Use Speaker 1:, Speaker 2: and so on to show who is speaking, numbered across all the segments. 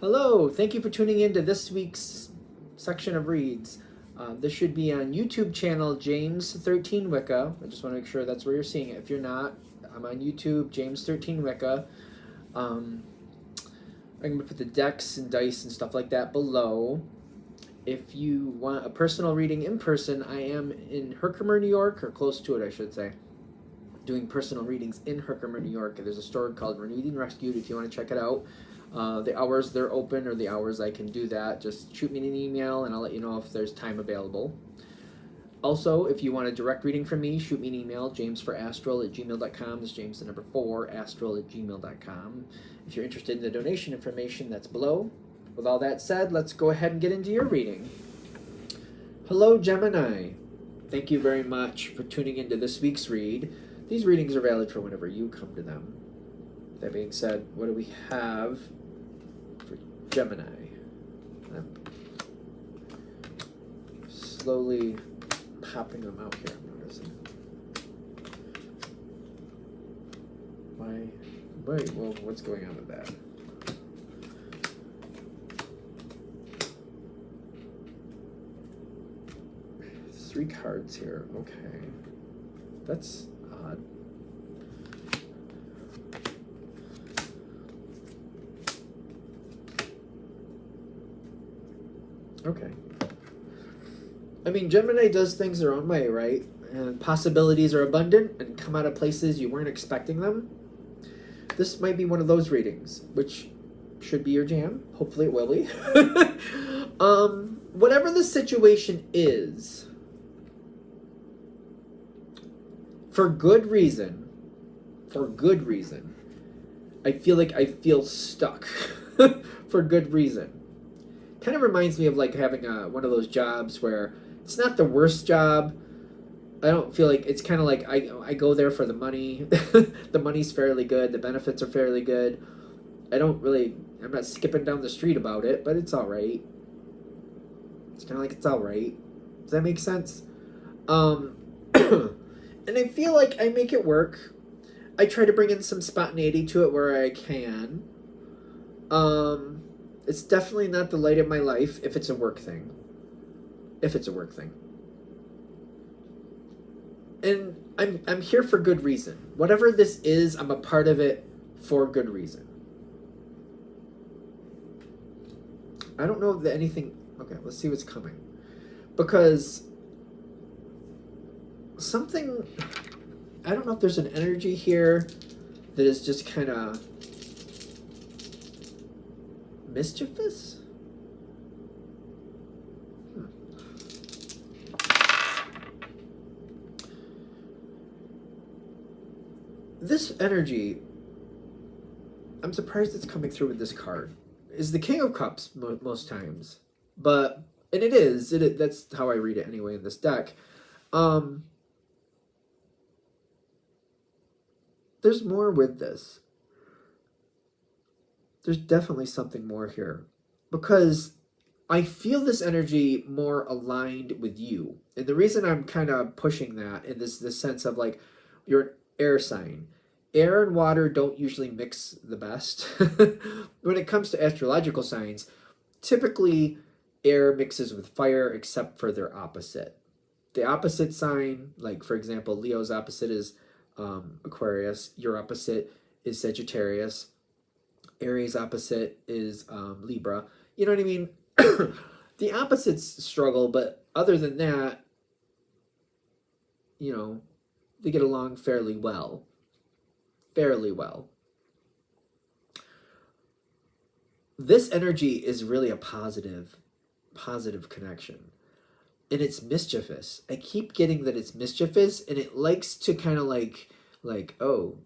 Speaker 1: Hello, thank you for tuning in to this week's section of reads. This should be on YouTube channel James13 Wicca. I just want to make sure that's where you're seeing it. If you're not, I'm on YouTube, James13 Wicca. I'm going to put the decks and dice and stuff like that below. If you want a personal reading in person, I am in Herkimer, New York, or close to it, I should say, doing personal readings in Herkimer, New York. There's a store called Renewed and Rescued if you want to check it out. The hours they're open or the hours I can do that, just shoot me an email and I'll let you know if there's time available. Also, if you want a direct reading from me, shoot me an email, jamesforastral@gmail.com. That's James the number 4, astral@gmail.com. If you're interested in the donation information, that's below. With all that said, let's go ahead and get into your reading. Hello, Gemini. Thank you very much for tuning into this week's read. These readings are valid for whenever you come to them. That being said, what do we have for Gemini? I'm slowly popping them out here, I'm noticing. Wait, well, what's going on with that? There's 3 cards here, okay. That's odd. Okay. I mean, Gemini does things their own way, right? And possibilities are abundant and come out of places you weren't expecting them. This might be one of those readings, which should be your jam. Hopefully it will be. Whatever the situation is, for good reason, I feel stuck for good reason. Kind of reminds me of like having one of those jobs where it's not the worst job. I don't feel like it's kind of like I go there for the money. The money's fairly good. The benefits are fairly good. I'm not skipping down the street about it, but it's all right. It's kind of like it's all right. Does that make sense? And I feel like I make it work. I try to bring in some spontaneity to it where I can. It's definitely not the light of my life if it's a work thing. And I'm here for good reason. Whatever this is, I'm a part of it for good reason. I don't know that anything... Okay, let's see what's coming. Because something... I don't know if there's an energy here that is just kind of mischievous? This energy, I'm surprised it's coming through with this card, is the King of Cups most times. And it is. That's how I read it anyway in this deck. There's more with this. There's definitely something more here. Because I feel this energy more aligned with you. And the reason I'm kind of pushing that in this sense of like, you're an air sign. Air and water don't usually mix the best. When it comes to astrological signs, typically air mixes with fire except for their opposite. The opposite sign, like for example, Leo's opposite is Aquarius. Your opposite is Sagittarius. Aries opposite is Libra. You know what I mean? The opposites struggle, but other than that, you know, they get along fairly well. This energy is really a positive connection. And it's mischievous. I keep getting that it's mischievous, and it likes to kind of like, oh,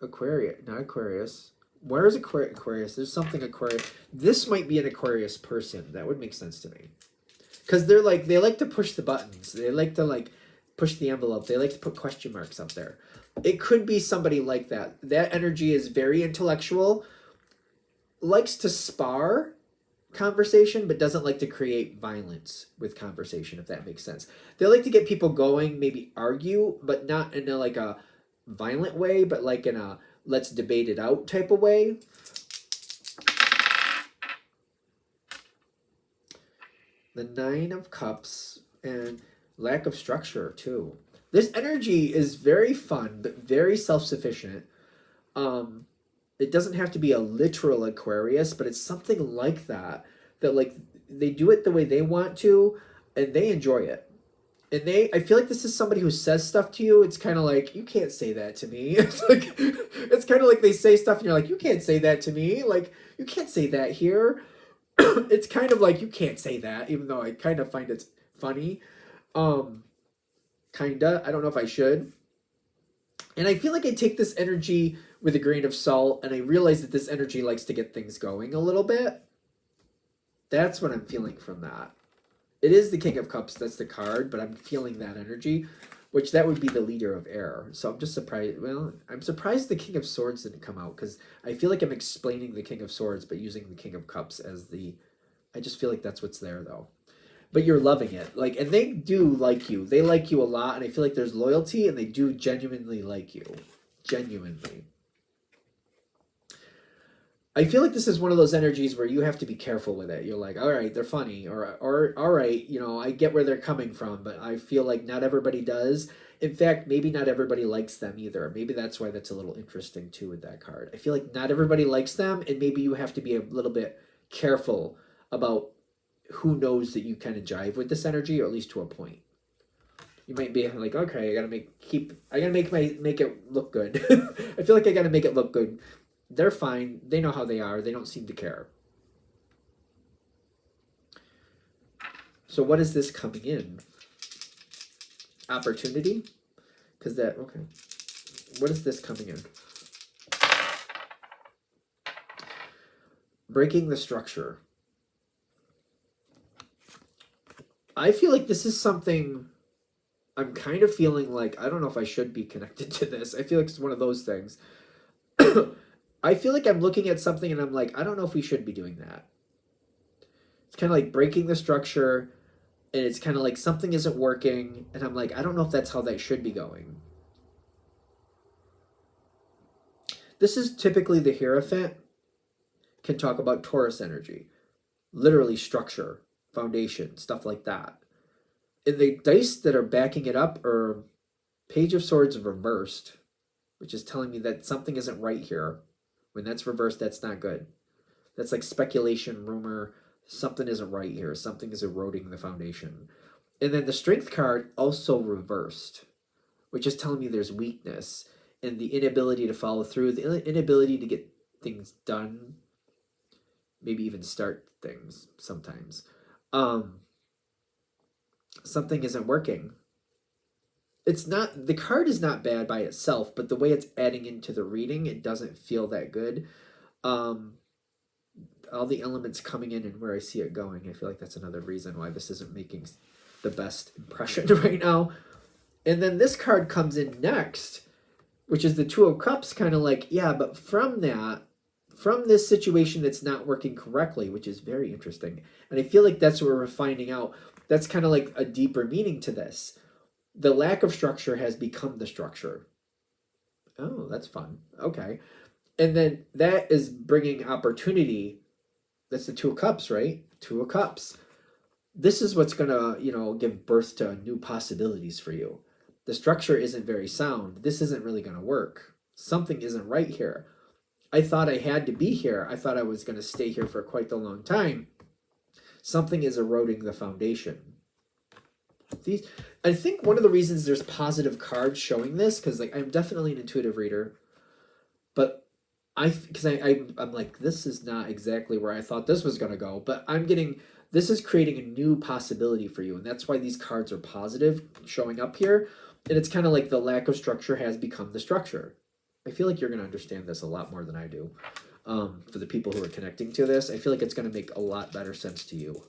Speaker 1: Aquarius, not Aquarius. Where is Aquarius? There's something Aquarius. This might be an Aquarius person. That would make sense to me. Because they like to push the buttons. They like to like push the envelope. They like to put question marks up there. It could be somebody like that. That energy is very intellectual. Likes to spar conversation, but doesn't like to create violence with conversation, if that makes sense. They like to get people going, maybe argue, but not in like a violent way, but like in a let's debate it out type of way. The Nine of Cups and lack of structure too. This energy is very fun, but very self-sufficient. Um, it doesn't have to be a literal Aquarius, but it's something like that. That like they do it the way they want to, and they enjoy it. And I feel like this is somebody who says stuff to you. It's kind of like, you can't say that to me. It's like, it's kind of like they say stuff and you're like, you can't say that to me. Like, you can't say that here. It's kind of like, you can't say that, even though I kind of find it funny. Kinda. I don't know if I should. And I feel like I take this energy with a grain of salt, and I realize that this energy likes to get things going a little bit. That's what I'm feeling from that. It is the King of Cups, that's the card, but I'm feeling that energy, which that would be the leader of air. So I'm just surprised. Well, I'm surprised the King of Swords didn't come out, because I feel like I'm explaining the King of Swords, but using the King of Cups as the... I just feel like that's what's there, though. But you're loving it. Like, and they do like you. They like you a lot, and I feel like there's loyalty, and they do genuinely like you. Genuinely. I feel like this is one of those energies where you have to be careful with it. You're like, all right, they're funny, or all right, you know, I get where they're coming from, but I feel like not everybody does. In fact, maybe not everybody likes them either. Maybe that's why that's a little interesting too with that card. I feel like not everybody likes them, and maybe you have to be a little bit careful about who knows that you kind of jive with this energy, or at least to a point. You might be like, okay, I gotta make it look good. I feel like I gotta make it look good. They're fine. They know how they are. They don't seem to care. So what is this coming in? Opportunity? Because that, okay. What is this coming in? Breaking the structure. I feel like this is something I'm kind of feeling like, I don't know if I should be connected to this. I feel like it's one of those things. I feel like I'm looking at something and I'm like, I don't know if we should be doing that. It's kind of like breaking the structure, and it's kind of like something isn't working, and I'm like, I don't know if that's how that should be going. This is typically the Hierophant can talk about Taurus energy. Literally structure, foundation, stuff like that. And the dice that are backing it up are Page of Swords reversed, which is telling me that something isn't right here. When that's reversed, that's not good. That's like speculation, rumor, something isn't right here. Something is eroding the foundation. And then the Strength card also reversed, which is telling me there's weakness and the inability to follow through, the inability to get things done, maybe even start things sometimes. Something isn't working. It's not, the card is not bad by itself, but the way it's adding into the reading, it doesn't feel that good. All the elements coming in and where I see it going, I feel like that's another reason why this isn't making the best impression right now. And then this card comes in next, which is the Two of Cups, kind of like, yeah, but from that, from this situation that's not working correctly, which is very interesting. And I feel like that's where we're finding out. That's kind of like a deeper meaning to this. The lack of structure has become the structure. Oh, that's fun. Okay. And then that is bringing opportunity. That's the Two of Cups, right? Two of Cups. This is what's going to, you know, give birth to new possibilities for you. The structure isn't very sound. This isn't really going to work. Something isn't right here. I thought I had to be here. I thought I was going to stay here for quite a long time. Something is eroding the foundation. I think one of the reasons there's positive cards showing this, because like I'm definitely an intuitive reader, but I'm like, this is not exactly where I thought this was going to go, but I'm getting, this is creating a new possibility for you, and that's why these cards are positive showing up here, and it's kind of like the lack of structure has become the structure. I feel like you're going to understand this a lot more than I do. For the people who are connecting to this, I feel like it's going to make a lot better sense to you.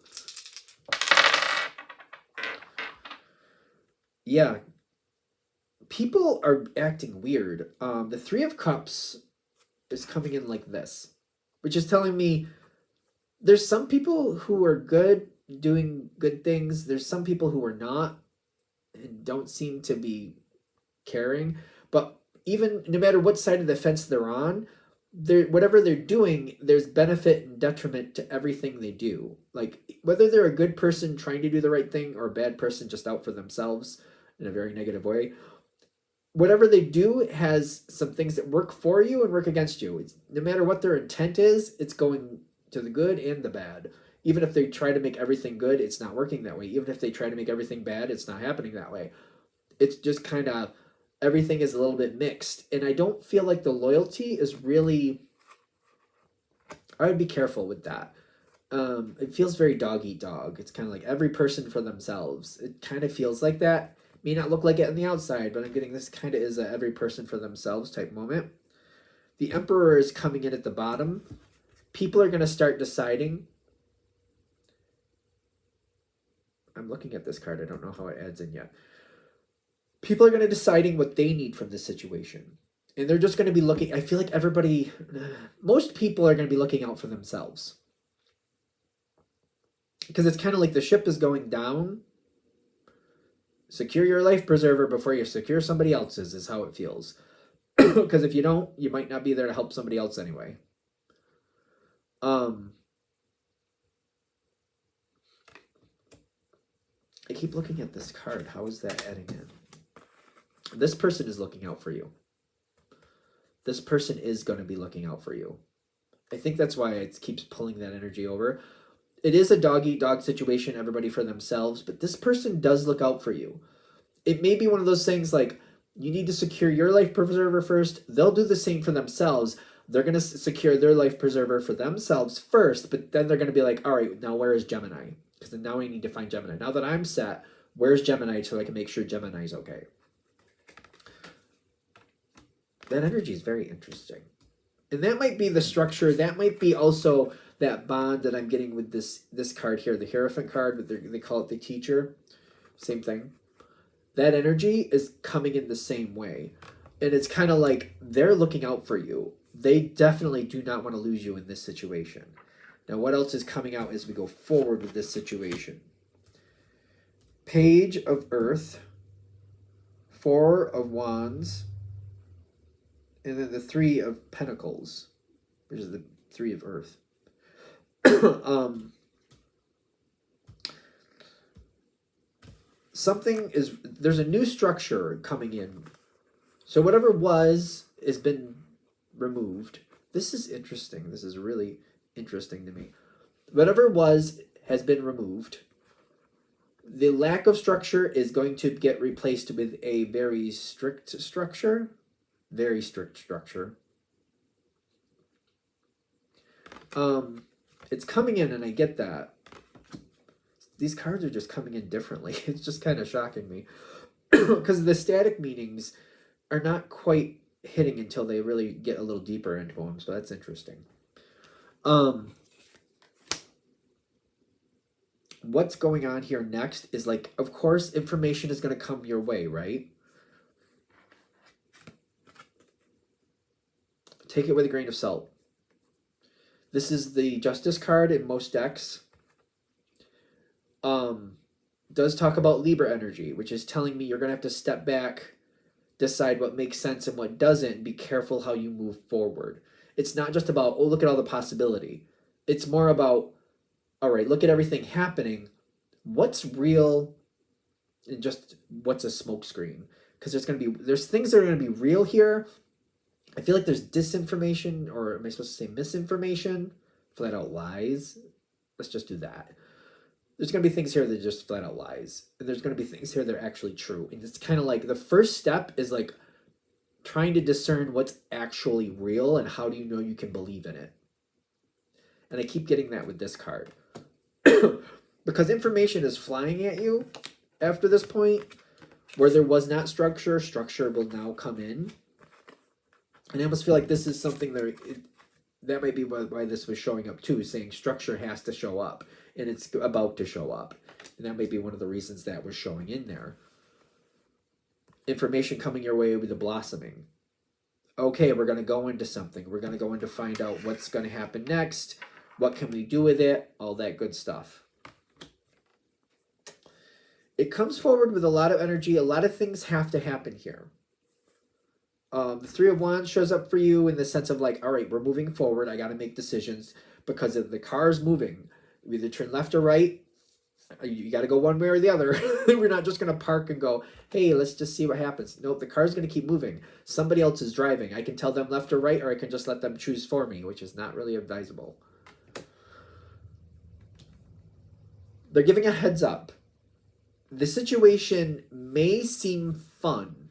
Speaker 1: Yeah, people are acting weird. The Three of Cups is coming in like this, which is telling me there's some people who are good, doing good things. There's some people who are not and don't seem to be caring. But even no matter what side of the fence they're on, whatever they're doing, there's benefit and detriment to everything they do. Like whether they're a good person trying to do the right thing or a bad person just out for themselves in a very negative way, whatever they do has some things that work for you and work against you. No matter what their intent is, it's going to the good and the bad. Even if they try to make everything good, it's not working that way. Even if they try to make everything bad, it's not happening that way. It's just kind of, everything is a little bit mixed. And I don't feel like the loyalty is really, I would be careful with that. It feels very dog eat dog. It's kind of like every person for themselves. It kind of feels like that. May not look like it on the outside, but I'm getting this kind of is a every person for themselves type moment. The Emperor is coming in at the bottom. People are going to start deciding. I'm looking at this card. I don't know how it adds in yet. People are going to deciding what they need from this situation. And they're just going to be looking. I feel like everybody, most people are going to be looking out for themselves. Because it's kind of like the ship is going down. Secure your life preserver before you secure somebody else's is how it feels. Because if you don't, you might not be there to help somebody else anyway. I keep looking at this card. How is that adding in? This person is looking out for you. This person is going to be looking out for you. I think that's why it keeps pulling that energy over. It is a dog-eat-dog situation, everybody for themselves, but this person does look out for you. It may be one of those things like, you need to secure your life preserver first. They'll do the same for themselves. They're going to secure their life preserver for themselves first, but then they're going to be like, all right, now where is Gemini? Because then now I need to find Gemini. Now that I'm set, where's Gemini so I can make sure Gemini's okay? That energy is very interesting. And that might be the structure. That might be also that bond that I'm getting with this card here, the Hierophant card, but they call it the Teacher. Same thing. That energy is coming in the same way. And it's kind of like they're looking out for you. They definitely do not want to lose you in this situation. Now, what else is coming out as we go forward with this situation? Page of Earth, Four of Wands, and then the Three of Pentacles, which is the Three of Earth. There's a new structure coming in. So whatever was has been removed. This is interesting. This is really interesting to me. Whatever was has been removed. The lack of structure is going to get replaced with a very strict structure. Very strict structure. It's coming in, and I get that. These cards are just coming in differently. It's just kind of shocking me. Because the static meanings are not quite hitting until they really get a little deeper into them. So that's interesting. What's going on here next is like, of course, information is going to come your way, right? Take it with a grain of salt. This is the Justice card in most decks. Does talk about Libra energy, which is telling me you're going to have to step back, decide what makes sense and what doesn't, and be careful how you move forward. It's not just about, oh, look at all the possibility. It's more about, all right, look at everything happening. What's real and just what's a smokescreen? Because there's things that are going to be real here. I feel like there's disinformation, or am I supposed to say misinformation? Flat out lies. Let's just do that. There's going to be things here that are just flat out lies. And there's going to be things here that are actually true. And it's kind of like the first step is like trying to discern what's actually real and how do you know you can believe in it. And I keep getting that with this card. Because information is flying at you after this point. Where there was not structure, structure will now come in. And I almost feel like this is something that might be why this was showing up too, saying structure has to show up. And it's about to show up. And that may be one of the reasons that was showing in there. Information coming your way with the blossoming. Okay, we're going to go into something. We're going to go in to find out what's going to happen next. What can we do with it? All that good stuff. It comes forward with a lot of energy. A lot of things have to happen here. The Three of Wands shows up for you in the sense of like, all right, we're moving forward. I got to make decisions because of the car's moving. We either turn left or right. You got to go one way or the other. We're not just going to park and go, hey, let's just see what happens. Nope, the car's going to keep moving. Somebody else is driving. I can tell them left or right, or I can just let them choose for me, which is not really advisable. They're giving a heads up. The situation may seem fun.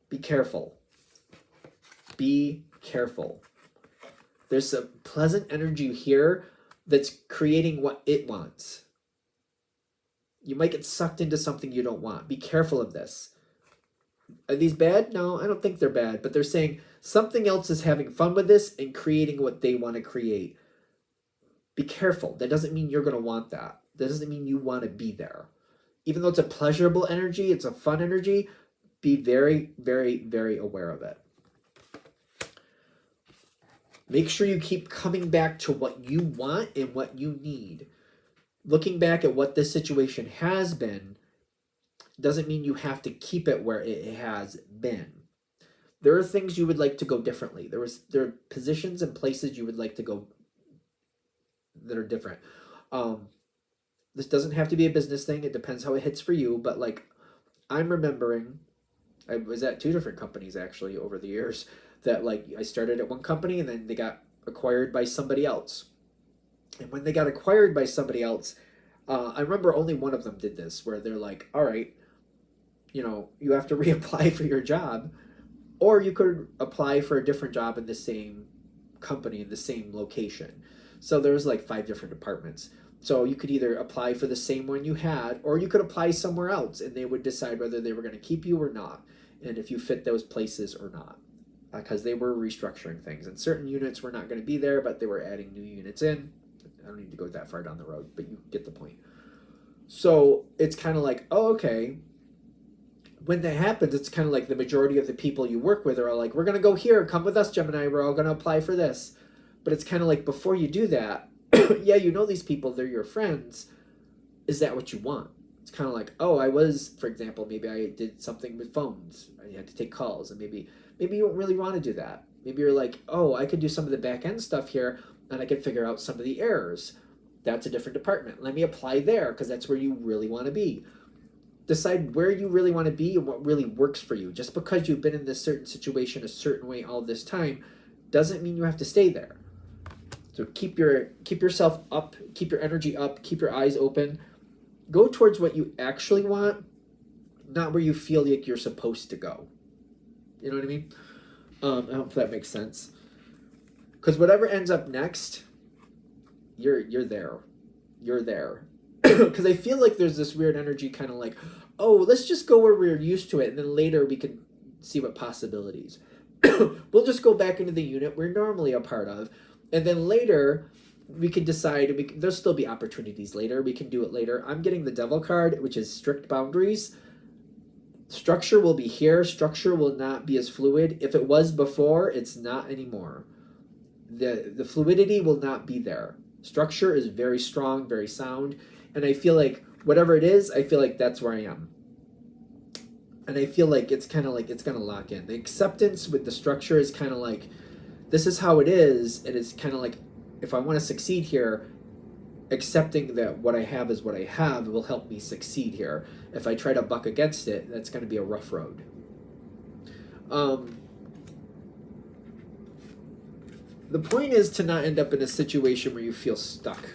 Speaker 1: Be careful. Be careful. There's a pleasant energy here that's creating what it wants. You might get sucked into something you don't want. Be careful of this. Are these bad? No, I don't think they're bad. But they're saying something else is having fun with this and creating what they want to create. Be careful. That doesn't mean you're going to want that. That doesn't mean you want to be there. Even though it's a pleasurable energy, it's a fun energy, be very, very, very aware of it. Make sure you keep coming back to what you want and what you need. Looking back at what this situation has been doesn't mean you have to keep it where it has been. There are things you would like to go differently. There are positions and places you would like to go that are different. This doesn't have to be a business thing. It depends how it hits for you. But like, I'm remembering, I was at 2 different companies actually over the years that like I started at one company and then they got acquired by somebody else. And when they got acquired by somebody else, I remember only one of them did this where they're like, all right, you know, you have to reapply for your job, or you could apply for a different job in the same company, in the same location. So there was like 5 different departments. So you could either apply for the same one you had, or you could apply somewhere else and they would decide whether they were going to keep you or not. And if you fit those places or not, because they were restructuring things and certain units were not going to be there, but they were adding new units in. I don't need to go that far down the road, but you get the point. So it's kind of like, oh, okay. When that happens, it's kind of like the majority of the people you work with are all like, we're going to go here. Come with us, Gemini. We're all going to apply for this. But it's kind of like before you do that, yeah, you know these people, they're your friends. Is that what you want? It's kind of like, oh, I was, for example, maybe I did something with phones. I had to take calls, and maybe you don't really want to do that. Maybe you're like, oh, I could do some of the back end stuff here, and I could figure out some of the errors. That's a different department. Let me apply there because that's where you really want to be. Decide where you really want to be and what really works for you. Just because you've been in this certain situation a certain way all this time doesn't mean you have to stay there. So keep yourself up, keep your energy up, keep your eyes open. Go towards what you actually want, not where you feel like you're supposed to go. You know what I mean? I hope that makes sense. Because whatever ends up next, you're there. You're there. Because I feel like there's this weird energy kind of like, oh, let's just go where we're used to it, and then later we can see what possibilities. We'll just go back into the unit we're normally a part of, and then later we can decide, there'll still be opportunities later. We can do it later. I'm getting the Devil card, which is strict boundaries. Structure will be here. Structure will not be as fluid. If it was before, it's not anymore. The fluidity will not be there. Structure is very strong, very sound. And I feel like whatever it is, I feel like that's where I am. And I feel like it's kind of like it's going to lock in. The acceptance with the structure is kind of like, this is how it is. And it's kind of like, if I want to succeed here, accepting that what I have is what I have will help me succeed here. If I try to buck against it, that's going to be a rough road. The point is to not end up in a situation where you feel stuck.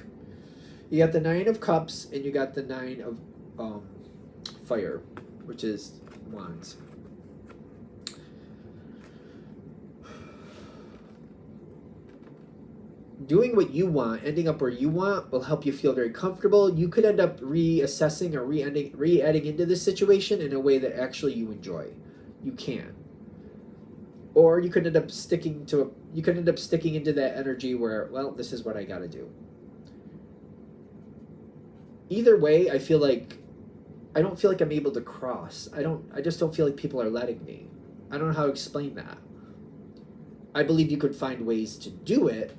Speaker 1: You got the 9 of Cups and you got the 9 of Fire, which is Wands. Doing what you want, ending up where you want, will help you feel very comfortable. You could end up reassessing or re-adding into this situation in a way that actually you enjoy. You can. Or you could end up sticking into that energy where, well, this is what I got to do. Either way, I don't feel like I'm able to cross. I just don't feel like people are letting me. I don't know how to explain that. I believe you could find ways to do it,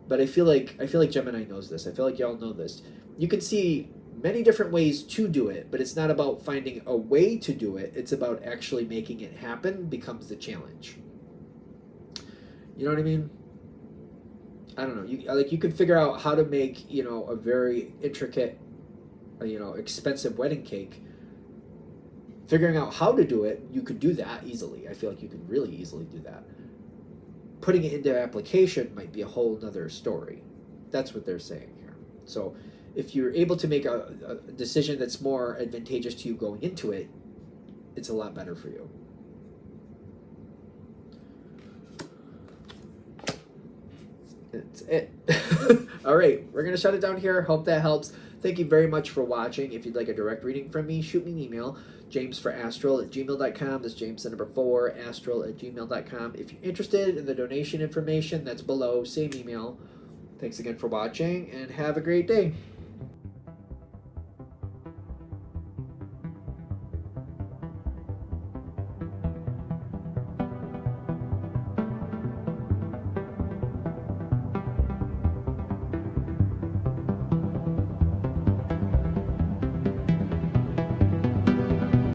Speaker 1: but I feel like Gemini knows this. I feel like y'all know this. You can see many different ways to do it, but it's not about finding a way to do it. It's about actually making it happen becomes the challenge. You know what I mean? I don't know. You can figure out how to make, a very intricate, expensive wedding cake. Figuring out how to do it, you could do that easily. I feel like you could really easily do that. Putting it into application might be a whole nother story. That's what they're saying here. So if you're able to make a decision that's more advantageous to you going into it, it's a lot better for you. That's it. All right, we're going to shut it down here. Hope that helps. Thank you very much for watching. If you'd like a direct reading from me, shoot me an email, jamesforastral@gmail.com. That's James the number 4, astral@gmail.com. If you're interested in the donation information, that's below, same email. Thanks again for watching, and have a great day.